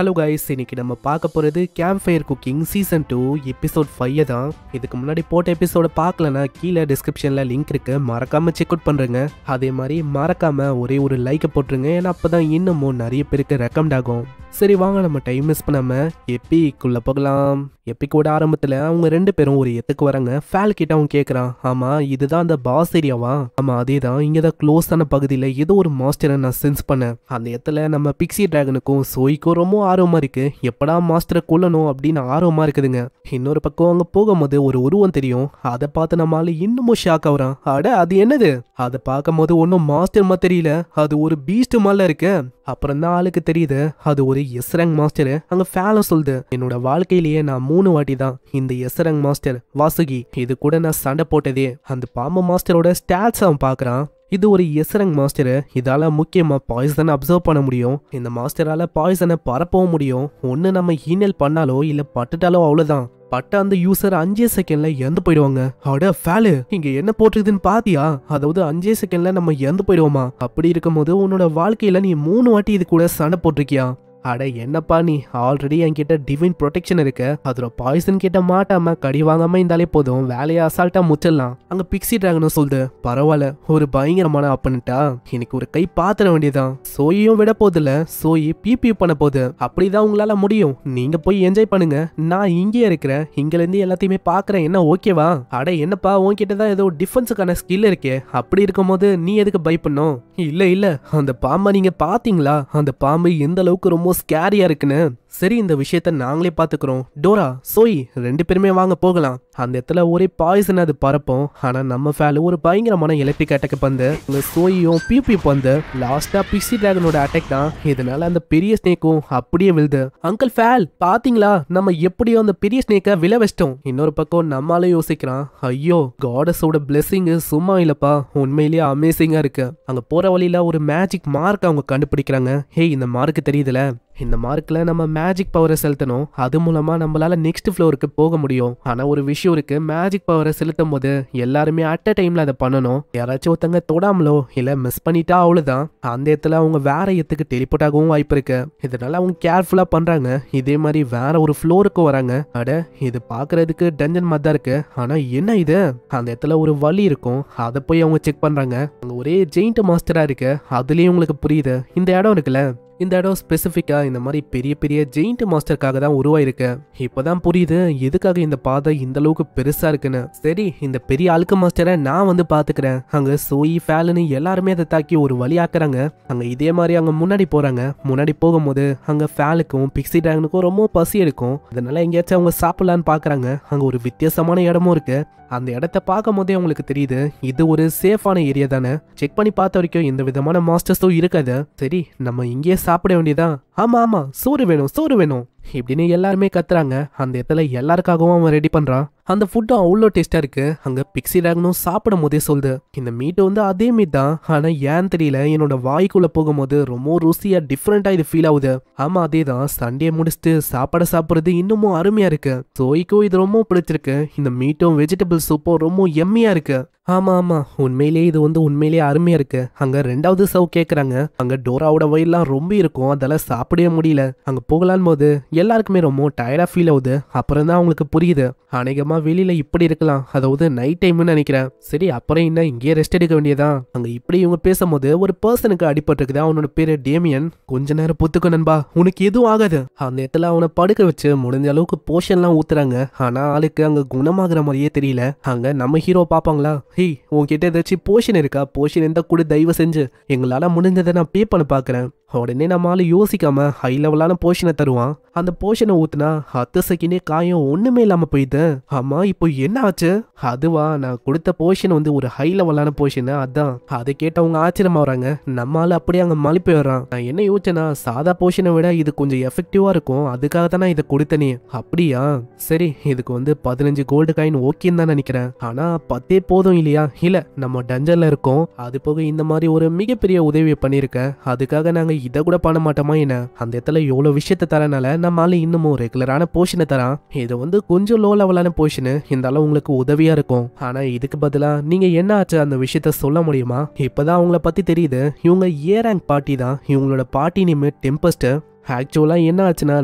Hello guys, இன்னைக்கு நம்ம பார்க்க போகிறது camp fire cooking season 2 episode 5 தான். இதுக்கு முன்னாடி போட்ட எபிசோட பார்க்கலன்னா கீழே டிஸ்கிரிப்ஷனில் லிங்க் இருக்கு, மறக்காம செக் அவுட் பண்ணுறேங்க. அதே மாதிரி மறக்காம ஒரே ஒரு லைக்கை போட்டுருங்க, ஏன்னா அப்போ தான் இன்னமும் நிறைய பேருக்கு ரெக்கமெண்ட் ஆகும். சரி வாங்க, நம்ம டைம் மிஸ் பண்ணாம எப்பிக்குள்ள போகலாம். எப்பிக்கோட ஆரம்பத்தில் அவங்க ரெண்டு பேரும் ஒரு எத்துக்கு வராங்க. ஃபேல் கிட்ட அவன் கேட்குறான், ஆமா இதுதான் அந்த பாஸ் ஏரியாவா? ஆமா அதே தான், இங்கே தான் க்ளோஸான பகுதியில் ஏதோ ஒரு மாஸ்டரை நான் சென்ஸ் பண்ணேன். அந்த இடத்துல நம்ம பிக்ஸி டிராகனுக்கும் சோய்க்கும் ரொம்ப ஆர்வமா இருக்கு, எப்படா மாஸ்டரை கொல்லணும் அப்படின்னு ஆர்வமா இருக்குதுங்க. இன்னொரு பக்கம் அங்க போகும்போது ஒரு உருவம் தெரியும், அதை பார்த்து நம்மளால இன்னமும் ஷாக் ஆகுறான். அட அது என்னது? அதை பார்க்கும் போது ஒன்னும் மாஸ்டர் மாதிரி தெரியல, அது ஒரு பீஸ்ட் மாதிரில இருக்கு. அப்புறம் தான் ஆளுக்கு தெரியுது அது ஒரு எஸ் ரேங்க் மாஸ்டர். அங்க ஃபேலும் சொல்லுது, என்னோட வாழ்க்கையிலேயே நான் 3 வாட்டி தான் இந்த எஸ் ரேங்க் மாஸ்டர் வாசுகி இது கூட நான் சண்டை போட்டதே. அந்த பாம்பு மாஸ்டரோட ஸ்டாட்ஸ் அவன் பார்க்கறான். இது ஒரு எஸ் ரேங்க் மாஸ்டர், இதால முக்கியமா பாய்சனை அப்சர்வ் பண்ண முடியும். இந்த மாஸ்டரால பாய்சனை பரப்பவும் முடியும். ஒன்னு நம்ம ஈமெயில் பண்ணாலோ இல்ல பட்டுட்டாலோ அவ்வளவுதான், பட்ட அந்த யூசர் 5 செகண்ட்ல இறந்து போயிடுவாங்க. அட ஃபேலு, இங்க என்ன போட்டுருக்குதுன்னு பாத்தியா? அதாவது 5 செகண்ட்ல நம்ம இறந்து போயிடுவோமா? அப்படி இருக்கும்போது உன்னோட வாழ்க்கையில நீ 3 வாட்டி இது கூட சண்டை போட்டிருக்கியா? அட என்னப்பா நீ, ஆல்ரெடி என்கிட்ட டிவைன் ப்ரொடெக்ஷன் இருக்கு, அதோட பாய்சன் கிட்ட மாட்டாம கடி வாங்காம இருந்தாலே போதும், வேலையை அசால்ட்டா முச்சிடலாம். அங்க பிக்ஸி டிராகனும் சொல்லுது, பரவாயில்ல ஒரு பயங்கரமான அப்பன்ட்டா, எனக்கு ஒரு கை பாத்திர வேண்டியதான். சோயும் விட போதில்ல, சோயி பிபி பண்ண போகுது. அப்படிதான் உங்களால முடியும், நீங்க போய் என்ஜாய் பண்ணுங்க, நான் இங்கே இருக்கிறேன், இங்க இருந்து எல்லாத்தையுமே பாக்குறேன், என்ன ஓகேவா? அட என்னப்பா உன்கிட்ட தான் ஏதோ டிஃபென்ஸுக்கான ஸ்கில் இருக்கே, அப்படி இருக்கும் போது நீ எதுக்கு பயப்படணும்? இல்ல இல்ல, அந்த பாம்பை நீங்க பாத்தீங்களா? அந்த பாம்பு எந்த அளவுக்கு ரொம்ப ஸ்கேரியா இருக்குன்னு. சரி இந்த விஷயத்த நாங்களே பாத்துக்கிறோம். டோரா, சோய் 2 பேருமே வாங்க போகலாம். அந்த இடத்துல ஒரே பாய்சன் அது பரப்போம். ஆனா நம்ம ஃபேலு ஒரு பயங்கரமான எலக்ட்ரிக் அட்டாக் பந்து, சோயும் பிபி பந்து, லாஸ்டா பிக்ஸி டிராகனோட அட்டாக் தான். இதனால அந்த பெரிய ஸ்னேக்கும் அப்படியே விழுது. அங்கிள் ஃபேல் பாத்தீங்களா, நம்ம எப்படியோ அந்த பெரிய ஸ்னேக்கை விழ வச்சிட்டோம். இன்னொரு பக்கம் நம்மளால யோசிக்கிறான், ஐயோ காடஸோட பிளெஸிங் சும்மா இல்லப்பா, உண்மையிலேயே அமேசிங்கா இருக்கு. அங்க போற வழியில ஒரு மேஜிக் மார்க் அவங்க கண்டுபிடிக்கிறாங்க. ஹே இந்த மார்க் தெரியுதுல, இந்த மார்க்ல நம்ம மேஜிக் பவரை செலுத்தணும், அது மூலமா நம்மளால நெக்ஸ்ட் ஃப்ளோருக்கு போக முடியும். ஆனா ஒரு விஷயம் இருக்கு, மேஜிக் பவரை செலுத்தும் போது எல்லாருமே அட் அ டைம்ல அதை பண்ணணும். யாராச்சும் ஒருத்தங்க தொடாமலோ இல்ல மிஸ் பண்ணிட்டா அவ்வளவுதான், அந்த இடத்துல அவங்க வேற இடத்துக்கு டெலிபோர்ட் ஆகவும் வாய்ப்பு இருக்கு. இதனால அவங்க கேர்ஃபுல்லா பண்றாங்க. இதே மாதிரி வேற ஒரு ஃப்ளோருக்கு வராங்க. அட இது பாக்குறதுக்கு டஞ்சன் மாதிரி தான் இருக்கு, ஆனா என்ன இது? அந்த இடத்துல ஒரு வழி இருக்கும், அதை போய் அவங்க செக் பண்றாங்க. அங்க ஒரே ஜெயிண்ட் மாஸ்டரா இருக்கு. அதுலயும் உங்களுக்கு புரியுது இந்த இடம் இருக்குல்ல, இந்த இடம் ஸ்பெசிஃபிக்கா இந்த மாதிரி பெரிய பெரிய ஜெயிண்ட் மாஸ்டருக்காக தான் உருவாயிருக்கு. இப்பதான் புரியுது எதுக்காக இந்த பாதை இந்த அளவுக்கு பெருசா இருக்குன்னு. சரி இந்த பெரிய அழுக்கு மாஸ்டரை நான் வந்து பாத்துக்கிறேன். அங்க சோயி ஃபேலுன்னு எல்லாருமே அதை தாக்கி ஒரு வழி ஆக்குறாங்க. அங்க இதே மாதிரி அங்க முன்னாடி போறாங்க. முன்னாடி போகும்போது அங்க ஃபேலுக்கும் பிக்ஸி டிராகனுக்கும் ரொம்ப பசி எடுக்கும். அதனால எங்கேயாச்சும் அவங்க சாப்பிடலான்னு பாக்குறாங்க. அங்க ஒரு வித்தியாசமான இடமும் இருக்கு. அந்த இடத்த பார்க்கும் போதே அவங்களுக்கு தெரியுது இது ஒரு சேஃபான ஏரியா தானே. செக் பண்ணி பார்த்த வரைக்கும் எந்த விதமான மாஸ்டர்ஸும் இருக்காது. சரி நம்ம இங்கேயே சாப்பிட வேண்டியதான். ஆமா ஆமா சோறு வேணும் சோறு வேணும் இப்படின்னு எல்லாருமே கத்துறாங்க. அந்த இடத்துல எல்லாருக்காகவும் அவன் ரெடி பண்றான். அந்த ஃபுட்டும் அவ்வளோ டேஸ்டா இருக்கு. அங்க பிக்ஸி டிராகனும் சாப்பிடும் போதே சொல்லுது, இந்த மீட் வந்து அதே மீட் தான், ஆனா ஏன் தெரியல என்னோட வாய்க்குள்ள போகும்போது ரொம்ப ருசியா டிஃப்ரெண்டா இது ஃபீல் ஆகுது. ஆமா அதே தான், சண்டே முடிச்சுட்டு சாப்பாடு சாப்பிடுறது இன்னமும் அருமையா இருக்கு. சோய்க்கும் இது ரொம்ப பிடிச்சிருக்கு. இந்த மீட்டும் வெஜிடபிள் சூப்பும் ரொம்ப எம்மியா இருக்கு. ஆமா ஆமா உண்மையிலேயே இது வந்து உண்மையிலேயே அருமையா இருக்கு. அங்க 2வது சவ் கேக்குறாங்க. அங்க டோராவோட வயிறுலாம் ரொம்ப இருக்கும், அதெல்லாம் சாப்பிடவே முடியல. அங்க போகலான் போது எல்லாருக்குமே ரொம்ப டயர்டா ஃபீல் ஆகுது. அப்புறம் தான் அவங்களுக்கு புரியுது, அநேகமா வெளியில இப்படி இருக்கலாம், அதாவது நைட் டைம்னு நினைக்கிறேன். சரி அப்புறம் என்ன இங்கேயே ரெஸ்ட் எடுக்க வேண்டியதான். அங்க இப்படி இவங்க பேசும்போது ஒரு பர்சனுக்கு அடிபட்டிருக்குது. அவனோட பேரு டேமியன். கொஞ்ச நேரம் பொத்துக்க நண்பா, உனக்கு எதுவும் ஆகாது. அந்த இடத்துல அவனை படுக்க வச்சு முடிஞ்ச அளவுக்கு போஷன்லாம் ஊத்துறாங்க. ஆனா ஆளுக்கு அங்க குணமாகற மாதிரியே தெரியல. அங்க நம்ம ஹீரோ பாப்பாங்களா, ஹேய் உன்கிட்ட ஏதாச்சும் போஷன் இருக்கா, போஷன் இருந்தா கூட தயவு செஞ்சு எங்களால முடிஞ்சதை நான் பே பண்ண பாக்குறேன். உடனே நம்மளால யோசிக்காம ஹை லெவலான போஷனை தருவான். அந்த போஷனை ஊத்துனா 10 செகண்டே காயம் ஒண்ணுமே இல்லாம போயிடுது. ஆமா இப்போ என்ன ஆச்சு? அதுவா, நான் கொடுத்த போஷன் வந்து ஒரு ஹை லெவலான போஷன், அதான். அதை கேட்டவங்க ஆச்சரியமா வராங்க. நம்மளால அப்படியே அங்க மழை போயிடுறான். நான் என்ன யோசிச்சேன்னா சாதா போஷனை விட இது கொஞ்சம் எஃபெக்டிவா இருக்கும், அதுக்காக தான் நான் இதை கொடுத்தனே. அப்படியா சரி, இதுக்கு வந்து 15 கோல்டு காயின் ஓகேன்னு தான் நினைக்கிறேன். ஆனா 10 போதும் இல்லையா? இல்ல நம்ம டஞ்சன்ல இருக்கோம், அது போக இந்த மாதிரி ஒரு மிகப்பெரிய உதவியை பண்ணிருக்கேன், அதுக்காக நாங்க இதை கூட பண்ண மாட்டோமா என்ன? அந்த இடத்துல எவ்வளவு விஷயத்த தரனால நம்மளால இன்னமும் ரெகுலரான போஷனை தரான். இது வந்து கொஞ்சம் லோ லெவலான போஷனு, இருந்தாலும் உங்களுக்கு உதவியா இருக்கும். ஆனா இதுக்கு பதிலா நீங்க என்ன ஆச்சு அந்த விஷயத்த சொல்ல முடியுமா? இப்பதான் அவங்கள பத்தி தெரியுது, இவங்க ஏ ரேங்க் பார்ட்டி தான். இவங்களோட பார்ட்டி நேம் டெம்பஸ்ட். ஆக்சுவலா என்ன ஆச்சுன்னா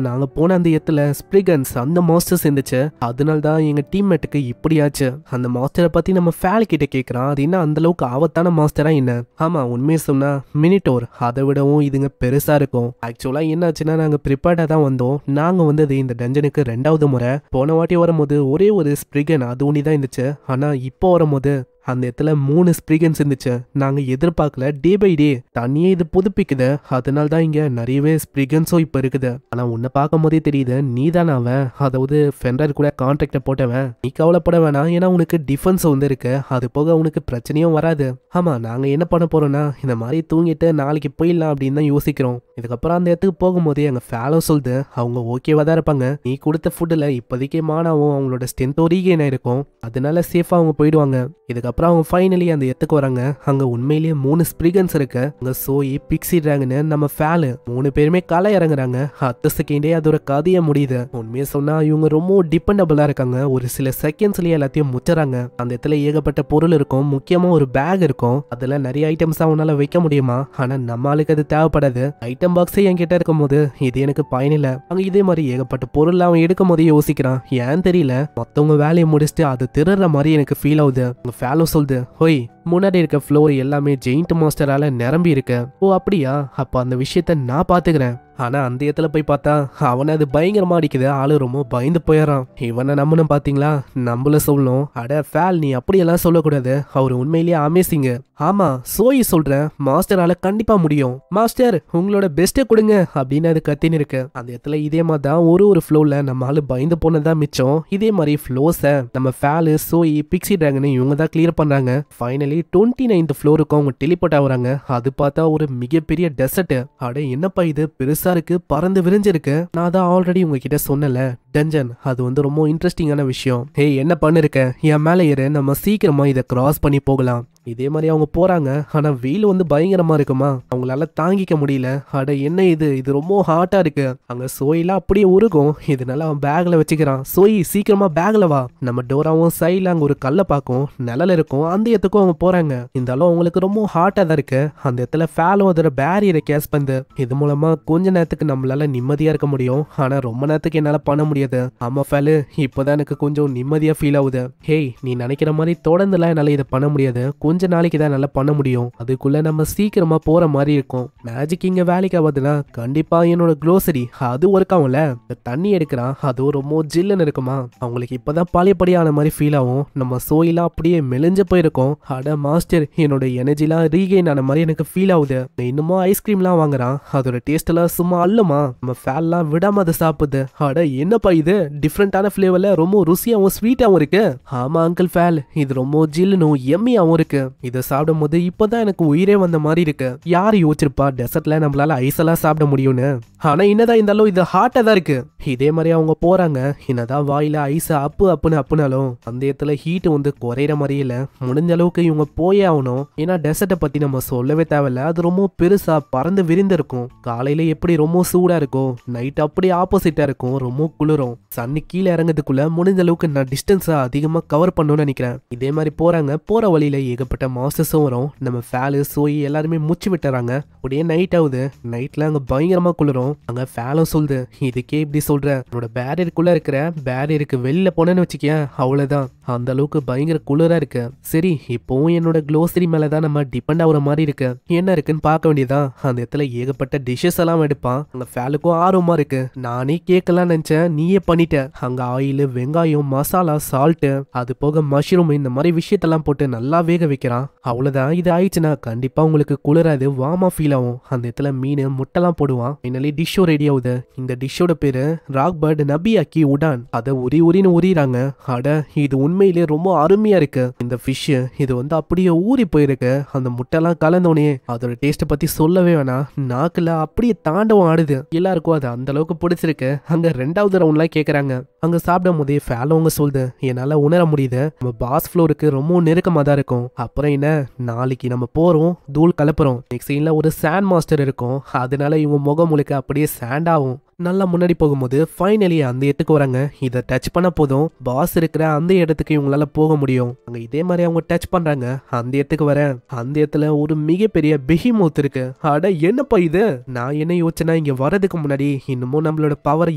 நாங்க போன அந்த இடத்துல ஸ்பிரிகன்ஸ் அந்த மாஸ்டர்ஸ் இருந்துச்சு. அதனால தான் எங்க டீம்மேட்டுக்கு இப்படி ஆச்சு. அந்த மாஸ்டரை பத்தி நம்ம ஃபேல் கிட்ட கேட்கறான். அது என்ன அந்த அளவுக்கு ஆபத்தான மாஸ்டரா என்ன? ஆமா, உண்மையை சொன்னா மினிட்டோர் அதை விடவும் இதுங்க பெருசா இருக்கும். ஆக்சுவலா என்ன ஆச்சுன்னா நாங்க ப்ரிப்பேர்டா தான் வந்தோம். நாங்க வந்தது இந்த டஞ்சனுக்கு 2வது முறை. போன வாட்டி வரும்போது ஒரே ஒரு ஸ்பிரிகன் அது ஒண்ணி தான் இருந்துச்சு. ஆனா இப்போ வரும்போது அந்த இடத்துல 3 ஸ்பிரிகன்ஸ் இருந்துச்சு. நாங்க எதிர்பார்க்கல. டே பை டே தண்ணியே இது புதுப்பிக்குது. அதனால தான் இங்க நிறையவே ஸ்பிரிகன்ஸும் இப்ப இருக்குது. ஆனா உன்னை பார்க்கும் போதே தெரியுது நீ தானே அவன், அதாவது ஃபெண்டர் கூட கான்ட்ராக்ட போட்டவன். நீ கவலைப்பட வேணாம், ஏன்னா உனக்கு டிஃபென்ஸ் வந்து இருக்கு. அது போக உனக்கு பிரச்சனையும் வராது. ஆமா, நாங்க என்ன பண்ண போறோம்னா இந்த மாதிரி தூங்கிட்டு நாளைக்கு போயிடலாம் அப்படின்னு தான் யோசிக்கிறோம். இதுக்கப்புறம் அந்த இடத்துக்கு போகும்போது எங்க ஃபேலோ சொல்லுது அவங்க ஓகேவா தான் இருப்பாங்க. நீ கொடுத்த ஃபுட்டில் இப்போதைக்கு மானாவும் அவங்களோட ஸ்ட்ரென்த்தோ ரீகெயின் ஆயிருக்கும். அதனால சேஃபா அவங்க போயிடுவாங்க. இதுக்கப்புறம் அவங்க ஃபைனலி அந்த இடத்துக்கு வராங்க. அங்க உண்மையிலேயே 3 ஸ்பிரிகன்ஸ் இருக்கு. அங்க சோயி பிக்ஸி டிராகன்னு நம்ம ஃபேலு 3 பேருமே களை இறங்குறாங்க. 10 செகண்டே அதோட கதையை முடியுது. உண்மையை சொன்னா இவங்க ரொம்ப டிபெண்டபிளா இருக்காங்க. ஒரு சில செகண்ட்ஸ்லயே எல்லாத்தையும் முச்சுறாங்க. அந்த இடத்துல ஏகப்பட்ட பொருள் இருக்கும். முக்கியமா ஒரு பேக் இருக்கும். அதுல நிறைய ஐட்டம்ஸ் அவனால வைக்க முடியுமா? ஆனா நம்ம ஆளுக்கு அது தேவைப்படாது. ஐட்டம் பாக்ஸே என்கிட்ட இருக்கும் போது இது எனக்கு பயனில்லை. அங்க இதே மாதிரி ஏகப்பட்ட பொருள் அவன் எடுக்கும் போதே யோசிக்கிறான். ஏன் தெரியல, மத்தவங்க வேலையை முடிச்சுட்டு அது திருற மாதிரி எனக்கு ஃபீல் ஆகுது. ஃபேலோ சொல்லுது, ஹோய் முன்னாடி இருக்க ஃப்ளோர் எல்லாமே ஜெயிண்ட் மாஸ்டரால நிரம்பி இருக்கு. ஓ அப்படியா, அப்ப அந்த விஷயத்த நான் பாத்துக்கிறேன். ஆனா அந்த இடத்துல போய் பார்த்தா அவனை அது பயங்கரமா அடிக்குது. ஆளு ரொம்ப பயந்து போயிடறான். இவனை நம்பணும் பாத்தீங்களா? நம்மள சொல்லணும். அட ஃபேல், நீ அப்படியெல்லாம் சொல்லக்கூடாது. அவர் உண்மையிலேயே அமேசிங்க. ஆமா, சோயி சொல்றேன், மாஸ்டரால கண்டிப்பா முடியும். மாஸ்டர் உங்களோட பெஸ்ட்டை கொடுங்க அப்படின்னு அது கத்தின்னு இருக்கு. அந்த இடத்துல இதே மாதிரி தான் ஒரு ஃப்ளோர்ல நம்ம ஆளு பயந்து போனதான் மிச்சம். இதே மாதிரி ஃப்ளோர்ஸை நம்ம ஃபேலு சோயி பிக்ஸி டிராகன் இவங்க தான் கிளியர் பண்றாங்க. ஃபைனலி 29th ஃப்ளோருக்கு அவங்க டெலிபோர்ட் ஆகுறாங்க. அது பார்த்தா ஒரு மிகப்பெரிய டெசர்ட். அட என்னப்பா இது பெருசா இருக்கு, பறந்து விரிஞ்சிருக்கு. நான் தான் ஆல்ரெடி உங்ககிட்ட சொன்னல டஞ்சன், அது வந்து ரொம்ப இன்ட்ரெஸ்டிங்கான விஷயம். ஹே என்ன பண்ணிருக்க, என் மேல ஏறு, நம்ம சீக்கிரமா இதை கிராஸ் பண்ணி போகலாம். இதே மாதிரி அவங்க போறாங்க. ஆனா வெயில் வந்து பயங்கரமா இருக்குமா, அவங்களால தாங்கிக்க முடியல. அட என்ன இது ரொம்ப ஹாட்டா இருக்கு. அங்க சோயிலாம் அப்படியே உருகும். இதனால அவன் பேக்ல வச்சுக்கிறான். சோயி சீக்கிரமா பேக்ல வா. நம்ம டோராவும் சைட்ல அங்க ஒரு கல்லை பார்க்கும், நிழல் இருக்கும். அந்த இடத்துக்கும் அவங்க போறாங்க. இருந்தாலும் அவங்களுக்கு ரொம்ப ஹாட்டா தான் இருக்கு. அந்த இடத்துல ஃபேலோ அதோட பேரியரை கேஸ் பண்ணுது. இது மூலமா கொஞ்ச நேரத்துக்கு நம்மளால நிம்மதியா இருக்க முடியும். ஆனா ரொம்ப நேரத்துக்கு என்னால பண்ண முடியாது. ஆமா ஃபேலு, இப்பதான் எனக்கு கொஞ்சம் நிம்மதியா ஃபீல் ஆகுது. ஹேய், நீ நினைக்கிற மாதிரி தொடர்ந்துலாம் என்னால இதை பண்ண முடியாது. கொஞ்ச நாளைக்கு தான் நல்லா பண்ண முடியும். அதுக்குள்ள நம்ம சீக்கிரமா போற மாதிரி இருக்கும். மேஜிக் இங்க வேலைக்கு ஆகுதுன்னா கண்டிப்பா என்னோட க்ளோசரி அது ஒர்க் ஆகும்ல. தண்ணி எடுக்கிறான், அதுவும் ரொம்ப ஜில்லுன்னு இருக்குமா. அவங்களுக்கு இப்பதான் பழையபடியான மாதிரி ஃபீல் ஆகும். நம்ம சோயிலாம் அப்படியே மெலிஞ்சு போயிருக்கோம். அட மாஸ்டர், என்னோட எனர்ஜிலாம் ரீகெயின் ஆன மாதிரி எனக்கு ஃபீல் ஆகுது. இன்னமும் ஐஸ்கிரீம்லாம் வாங்குறான். அதோட டேஸ்ட் எல்லாம் சும்மா அல்லமா. நம்ம ஃபேல்லாம் விடாம அதை சாப்பிடுது. அட என்னப்பா இது, டிஃப்ரெண்டான ஃபிளேவர்ல ரொம்ப ருசியாவும் ஸ்வீட்டாவும் இருக்கு. ஆமா அங்கிள் ஃபேல், இது ரொம்ப ஜில்லுன்னு எம்மியாவும் இருக்கு. இதை சாப்பிடும் போது இப்பதான் எனக்கு உயிரே வந்த மாதிரி இருக்கு. யாரு யோசிச்சிருப்பா டெசர்ட்ல நம்மளால ஐஸ் எல்லாம் சாப்பிட முடியும்னு. ஆனா என்னதான் இருந்தாலும் இது ஹாட்டா தான் இருக்கு. இதே மாதிரி அவங்க போறாங்க. என்னதான் வாயில ஐஸ் அப்புனாலும் அந்த இடத்துல ஹீட் வந்து குறையிற மாதிரி இல்ல. முடிஞ்ச அளவுக்கு இவங்க போயே ஆகணும். ஏன்னா டெசர்ட்டை பத்தி நம்ம சொல்லவே தேவையில்ல. அது ரொம்ப பெருசா பறந்து விரிந்திருக்கும். காலையில எப்படி ரொம்ப சூடா இருக்கும், நைட் அப்படி ஆப்போசிட்டா இருக்கும், ரொம்ப குளிரும். சன்னி கீழே இறங்கிறதுக்குள்ள முடிஞ்ச அளவுக்கு நான் டிஸ்டன்ஸை அதிகமா கவர் பண்ணணும்னு நினைக்கிறேன். இதே மாதிரி போறாங்க. போற வழியில ஏகப்பட்ட மாஸ்டர்ஸும் வரும். நம்ம ஃபேலு சோயி எல்லாருமே மூச்சு விட்டுறாங்க. அப்படியே நைட் ஆகுது. நைட்ல அங்க பயங்கரமா குளிரும். அங்க ஃபேலும் சொல்லுது, இதுக்கே இப்படி சொல்ற, என்னோட பேரியருக்குள்ள இருக்கிற பேரியருக்கு வெளியில போனேன்னு வச்சுக்கேன், அவ்வளவுதான். அந்த அளவுக்கு பயங்கர குளிரா இருக்கு. சரி, இப்போவும் என்னோட க்ளோசரி மேலதான் நம்ம டிபெண்ட் ஆகுற மாதிரி இருக்கு. என்ன இருக்குன்னு பார்க்க வேண்டியதான். அந்த இடத்துல ஏகப்பட்ட டிஷ்ஷஸ் எல்லாம் எடுப்பான். அங்க ஃபேலுக்கும் ஆர்வமா இருக்கு. நானே கேட்கலாம் நினைச்சேன், நீயே பண்ணிட்ட. அங்க ஆயில், வெங்காயம், மசாலா, சால்ட், அது போக மஷ்ரூம், இந்த மாதிரி விஷயத்தெல்லாம் போட்டு நல்லா வேக வைக்கிறான். அவ்வளவுதான். இது ஆயிடுச்சுன்னா கண்டிப்பா உங்களுக்கு குளிராது, வாமா ஃபீல் ஆகும். அந்த இடத்துல மீன், முட்டைலாம் போடுவான். ஃபைனலி டிஷ்ஷோ ரெடி ஆகுது. இந்த டிஷ்ஷோட பேரு ராக் பர்ட் நபியாக்கி உடான். அதை உரின்னு உரிறாங்க. அட இது உண்மையிலே ரொம்ப அருமையா இருக்கு. இந்த ஃபிஷ் இது வந்து அப்படியே ஊறி போயிருக்கு. அந்த முட்டைலாம் கலந்தோடனே அதோட டேஸ்ட்டை பத்தி சொல்லவே வேணாம். நாக்குல அப்படியே தாண்டவம் ஆடுது. எல்லாருக்கும் அது அந்த அளவுக்கு பிடிச்சிருக்கு. அங்க 2வது ரவுண்ட்லாம் கேக்குறாங்க. அங்க சாப்பிடும் போதே ஃபேலோங்க சொல்லுது, என்னால உணர முடியுது நம்ம பாஸ் ஃப்ளோருக்கு ரொம்ப நெருக்கமா தான் இருக்கும். அப்புறம் என்ன, நாளைக்கு நம்ம போறோம், தூள் கலப்புறோம். நெக்ஸ்ட் சீன்ல ஒரு சாண்ட் மாஸ்டர் இருக்கும். அதனால இவங்க முகம் முழுக்க அப்படியே சாண்ட் ஆகும். நல்லா முன்னாடி போகும்போது ஃபைனலி அந்த இடத்துக்கு வராங்க. இதை டச் பண்ண போதும் பாஸ் இருக்கிற அந்த இடத்துக்கு இவங்களால போக முடியும். அங்க இதே மாதிரி அவங்க டச் பண்றாங்க. அந்த இடத்துக்கு வர அந்த இடத்துல ஒரு மிகப்பெரிய பெஹிமோத் இருக்கு. அட என்னப்பா இது, நான் என்ன யோசிச்சேன்னா இங்க வரதுக்கு முன்னாடி இன்னமும் நம்மளோட பவரை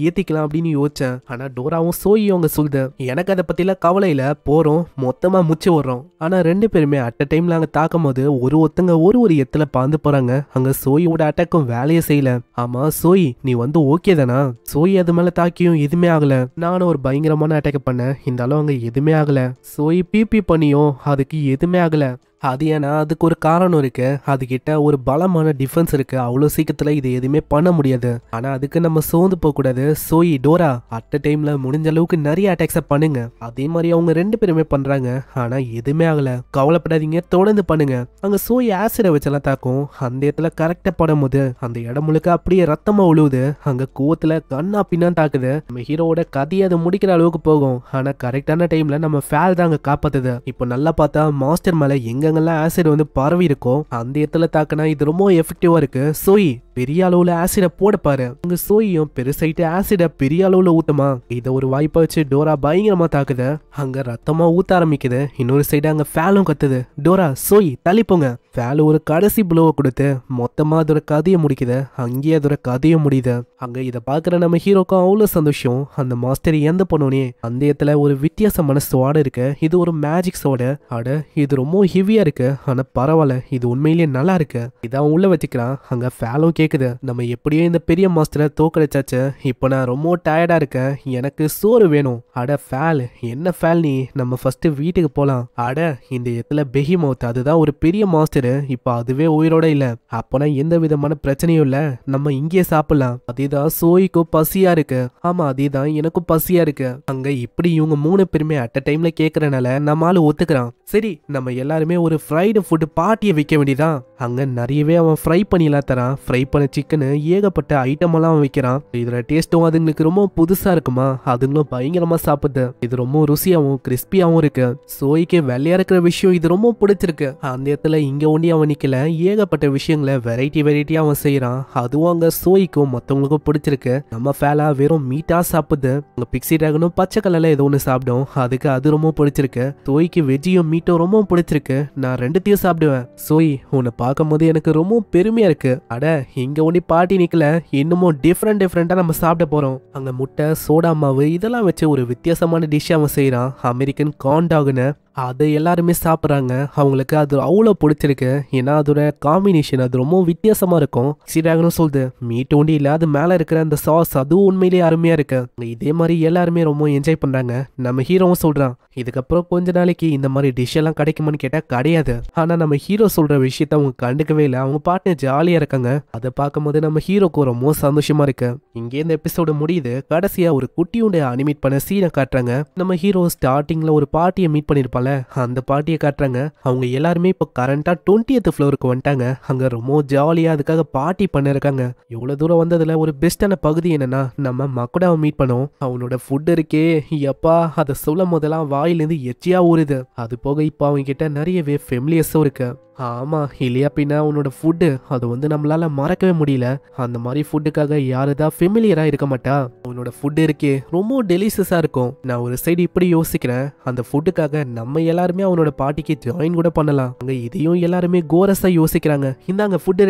ஏத்திக்கலாம் அப்படின்னு யோசிச்சேன். ஆனா டோராவும் சோயும் அவங்க சொல்லுது எனக்கு அதை பத்திலாம் கவலையில போறோம் மொத்தமா முச்சு வர்றோம். ஆனா ரெண்டு பேருமே அட் அ டைம்ல அங்க தாக்கும் போது ஒருத்தங்க ஒரு இடத்துல பாந்து போறாங்க. அங்க சோயோட அட்டாக்கும் வேலையை செய்யல. ஆமா சோய் நீ வந்து ஓகே தானா? சோய் அது மேல தாக்கியும் எதுவுமே ஆகல. நானும் ஒரு பயங்கரமான அட்டாக் பண்ணேன், இருந்தாலும் அங்க எதுவுமே ஆகல. சோய் பிபி பண்ணியும் அதுக்கு எதுவுமே ஆகல. அது ஏன்னா அதுக்கு ஒரு காரணம் இருக்கு. அதுகிட்ட ஒரு பலமான டிஃபென்ஸ் இருக்கு. அவ்வளோ சீக்கிரத்துல இது எதுவுமே பண்ண முடியாது. ஆனா அதுக்கு நம்ம சோர்ந்து போக கூடாது. சோய் டோரா அட் அ டைம்ல முடிஞ்ச அளவுக்கு நிறைய அட்டாக்ஸை பண்ணுங்க. அதே மாதிரி அவங்க ரெண்டு பேருமே பண்றாங்க. ஆனா எதுவுமே ஆகல. கவலைப்படாதீங்க, தொடர்ந்து பண்ணுங்க. அங்க சோய் ஆசிட வச்செல்லாம் தாக்கும். அந்த இடத்துல கரெக்டா படும் போது அந்த இடம் முழுக்க அப்படியே ரத்தமா உழுவுது. அங்க கோவத்துல கண்ணா பின்னான்னு தாக்குது. நம்ம ஹீரோவோட கதையை அதை முடிக்கிற அளவுக்கு போகும். ஆனா கரெக்டான டைம்ல நம்ம ஃபேல் தான் அங்க காப்பாத்துது. இப்போ நல்லா பார்த்தா மாஸ்டர் மேல எங்கெங்கெல்லாம் ஆசிட் வந்து பரவி இருக்கும் அந்த இடத்துல தாக்குனா இது ரொம்ப எஃபெக்டிவா இருக்கு. சோய் பெரிய அளவுல ஆசிட போட பாரு. அங்க சோயும் பெருசாயிட்டு ஆசிட பெரிய அளவுல ஊத்தமா. இத ஒரு வாய்ப்பா வச்சு டோரா பயங்கரமா தாக்குது. அங்க ரத்தமா ஊத்த ஆரம்பிக்குது. இன்னொரு சைடு அங்க ஃபேலும் கத்துது. டோரா சோய் தள்ளிப்போங்க. ஃபேல் ஒரு கடைசி ப்ளோவை கொடுத்து மொத்தமா அதோட கதையை முடிக்குது. அங்கேயே அதோட கதையும் முடியுது. அங்க இதை பாக்குற நம்ம ஹீரோக்கும் அவ்வளவு சந்தோஷம். அந்த மாஸ்டர் எந்த பண்ணோனே அந்த இடத்துல ஒரு வித்தியாசமான ஸ்வாடு இருக்கு. இது ஒரு மேஜிக் ஸ்வாடு. அட இது ரொம்ப ஹெவியா இருக்கு. ஆனா பரவாயில்ல, இது உண்மையிலேயே நல்லா இருக்கு. இதான் உள்ள வச்சுக்கிறான். அங்க ஃபேலும் கேக்குது நம்ம எப்படியோ இந்த பெரிய மாஸ்டரை தோக்கடிச்சாச்சு. இப்ப நான் ரொம்ப டயர்டா இருக்கேன், எனக்கு சோறு வேணும். அட ஃபேல் என்ன ஃபேல் நீ, நம்ம ஃபர்ஸ்ட் வீட்டுக்கு போலாம். அட இந்த இடத்துல பெஹிமோத் அதுதான் ஒரு பெரிய மாஸ்டர். இப்ப அதுவே உயிரோட இல்ல. அப்பனா எந்த விதமான பிரச்சனையும் இல்ல, நம்ம இங்கே சாப்பிடலாம். அதேதான் சோய்க்கும் பசியா இருக்கு. ஆமா அதேதான் எனக்கும் பசியா இருக்கு. அங்க இப்படி இவங்க மூணு பேருமே அட் அ டைம்ல கேக்குறனால நம்மால ஒத்துக்கிறான். சரி நம்ம எல்லாருமே ஒரு ஃப்ரைடு ஃபுட் பார்ட்டியை வைக்க வேண்டியதான். அங்க நிறையவே அவன் ஃப்ரை பண்ணிலாம் தரான். ஃப்ரை பண்ண சிக்கனு ஏகப்பட்ட ஐட்டம் எல்லாம் வைக்கிறான். இதுல டேஸ்ட்டும் அதுங்களுக்கு ரொம்ப புதுசா இருக்குமா. அதுங்களும் பயங்கரமா சாப்பிடுது. இது ரொம்ப ருசியாவும் கிறிஸ்பியாவும் இருக்கு. சோய்க்கு வெள்ளையா இருக்கிற விஷயம் இது ரொம்ப பிடிச்சிருக்கு. அந்த இடத்துல இங்க ஒண்டி அவன் நிக்கல, ஏகப்பட்ட விஷயங்களை வெரைட்டியா அவன் செய்யறான். அதுவும் அங்க சோய்க்கும் மத்தவங்களுக்கும் பிடிச்சிருக்கு. நம்ம ஃபேலா வெறும் மீட்டா சாப்பிடுது. அங்க பிக்ஸி டிராகனும் பச்சை கலர்ல ஏதோ ஒண்ணு சாப்பிடும். அதுக்கு அது ரொம்ப பிடிச்சிருக்கு. சோய்க்கு வெஜ்ஜியும் மீட்டும் ரொம்ப பிடிச்சிருக்கு. நான் ரெண்டுத்தையும் சாப்பிடுவேன். சோய் உன்னை பார்க்கும் போது எனக்கு ரொம்ப பெருமையா இருக்கு. அட இங்க ஒண்டி பாட்டி நிக்கல, இன்னமும் டிஃப்ரெண்டா நம்ம சாப்பிட போறோம். அங்க முட்டை சோடா மாவு இதெல்லாம் வச்சு ஒரு வித்தியாசமான டிஷ் அவன் செய்யறான். அமெரிக்கன் கார்ன் டாக்னு அதை எல்லாருமே சாப்பிட்றாங்க. அவங்களுக்கு அது அவ்வளோ பிடிச்சிருக்கு. ஏன்னா அதோட காம்பினேஷன் அது ரொம்ப வித்தியாசமா இருக்கும். சிராகனும் சொல்லுது மீட் ஒண்டி இல்லை, அது மேலே இருக்கிற அந்த சாஸ் அதுவும் உண்மையிலேயே அருமையா இருக்கு. இதே மாதிரி எல்லாருமே ரொம்ப என்ஜாய் பண்றாங்க. நம்ம ஹீரோவும் சொல்றான் இதுக்கப்புறம் கொஞ்ச நாளைக்கு இந்த மாதிரி டிஷ் எல்லாம் கிடைக்குமான்னு கேட்டா கிடையாது. ஆனா நம்ம ஹீரோ சொல்ற விஷயத்த அவங்க கண்டுக்கவே இல்லை. அவங்க பாட்டு ஜாலியா இருக்காங்க. அதை பார்க்கும்போது நம்ம ஹீரோக்கு ரொம்ப சந்தோஷமா இருக்கு. இங்கே இந்த எபிசோடு முடியுது. கடைசியா ஒரு குட்டியுடைய அனிமேட் பண்ண சீனை காட்டுறாங்க. நம்ம ஹீரோ ஸ்டார்டிங்ல ஒரு பார்ட்டியை மீட் பண்ணிருப்பாங்க. அந்த பார்ட்டியை காட்டுறாங்க. அவங்க எல்லாருமே இப்போ கரண்டா 20th ஃப்ளோருக்கு வந்துட்டாங்க. அங்க ரொம்ப ஜாலியா அதுக்காக பார்ட்டி பண்ண இருக்காங்க. இவ்வளவு தூரம் வந்ததுல ஒரு பெஸ்டான பகுதி என்னன்னா நம்ம மக்குடாவை மீட் பண்ணோம். அவனோட ஃபுட் இருக்கே எப்பா, அதை சொல்லும் போதெல்லாம் வாயிலிருந்து எச்சியா ஊறுது. அது போக இப்போ அவங்க கிட்ட நிறையவே ஃபெமிலியர்ஸும் இருக்கு. ஆமா இல்லையா பின்னா உன்னோட ஃபுட்டு அது வந்து நம்மளால மறக்கவே முடியல. அந்த மாதிரி ஃபுட்டுக்காக யாருதான் ஃபெமிலியரா இருக்க மாட்டா. உன்னோட ஃபுட் இருக்கே ரொம்ப டெலிஷியஸா இருக்கும். நான் ஒரு சைடு இப்படி யோசிக்கிறேன், அந்த ஃபுட்டுக்காக நம்ம எல்லாருமே அவனோட பார்ட்டிக்கு ஜாயின் கூட பண்ணலாம். அங்க இதையும் எல்லாருமே கோரஸா யோசிக்கிறாங்க. இந்தாங்க ஃபுட்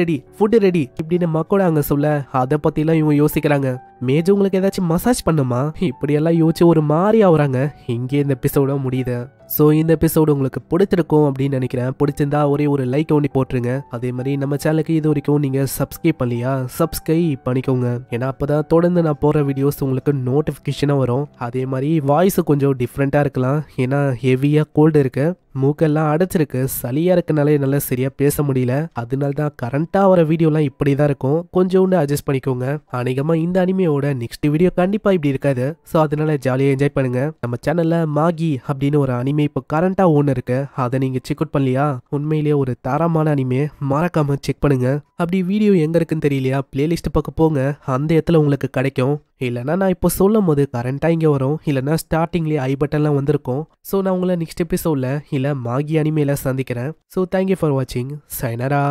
ரெடி இப்படின்னு மக்களோட அங்க சொல்ல அதை பத்தி எல்லாம் இவங்க யோசிக்கிறாங்க. மேஜ் உங்களுக்கு ஏதாச்சும் மசாஜ் பண்ணுமா இப்படி எல்லாம் யோசிச்சு ஒரு மாதிரி ஆகுறாங்க. இங்கே இந்த எபிசோட முடியுது. ஸோ இந்த எபிசோடு உங்களுக்கு பிடிச்சிருக்கும் அப்படின்னு நினைக்கிறேன். பிடிச்சிருந்தா ஒரே ஒரு லைக் ஒண்ணி போட்டுருங்க. அதே மாதிரி நம்ம சேனலுக்கு இது வரைக்கும் நீங்க சப்ஸ்கிரைப் பண்ணலையா, சப்ஸ்கிரைப் பண்ணிக்கோங்க. ஏன்னா அப்பதான் தொடர்ந்து நான் போற வீடியோஸ் உங்களுக்கு நோட்டிபிகேஷனா வரும். அதே மாதிரி வாய்ஸ் கொஞ்சம் டிஃப்ரெண்டா இருக்கலாம். ஏன்னா ஹெவியா கோல்டு இருக்கு, மூக்கெல்லாம் அடைச்சிருக்கு, சளியா இருக்கனால என்னால சரியா பேச முடியல. அதனால தான் கரண்டா வர வீடியோலாம் இப்படிதான் இருக்கும். கொஞ்சோண்டு அட்ஜஸ்ட் பண்ணிக்கோங்க. அநேகமா இந்த அனிமையோட நெக்ஸ்ட் வீடியோ கண்டிப்பா இப்படி இருக்காது. ஸோ அதனால ஜாலியா என்ஜாய் பண்ணுங்க. நம்ம சேனல்ல மாகி அப்படின்னு ஒரு அனிமே இப்போ கரண்டா ஒன்று இருக்கு. அதை நீங்க செக் அவுட் பண்ணலையா, உண்மையிலேயே ஒரு தரமான அனிமே, மறக்காம செக் பண்ணுங்க. அப்படி வீடியோ எங்க இருக்குன்னு தெரியலையா, பிளேலிஸ்ட் பக்கம் போங்க, அந்த இடத்துல உங்களுக்கு கிடைக்கும். இல்லைனா நான் இப்போ சொல்லும் போது கரண்டா இங்கே வரும், இல்லைனா ஸ்டார்டிங்லேயே ஐ பட்டன்லாம் வந்திருக்கும். ஸோ நான் உங்களை நெக்ஸ்ட் எபிசோட்ல இல்லை மாகி அனிமேல சந்திக்கிறேன். ஸோ தேங்க்யூ ஃபார் வாட்சிங். சைனரா.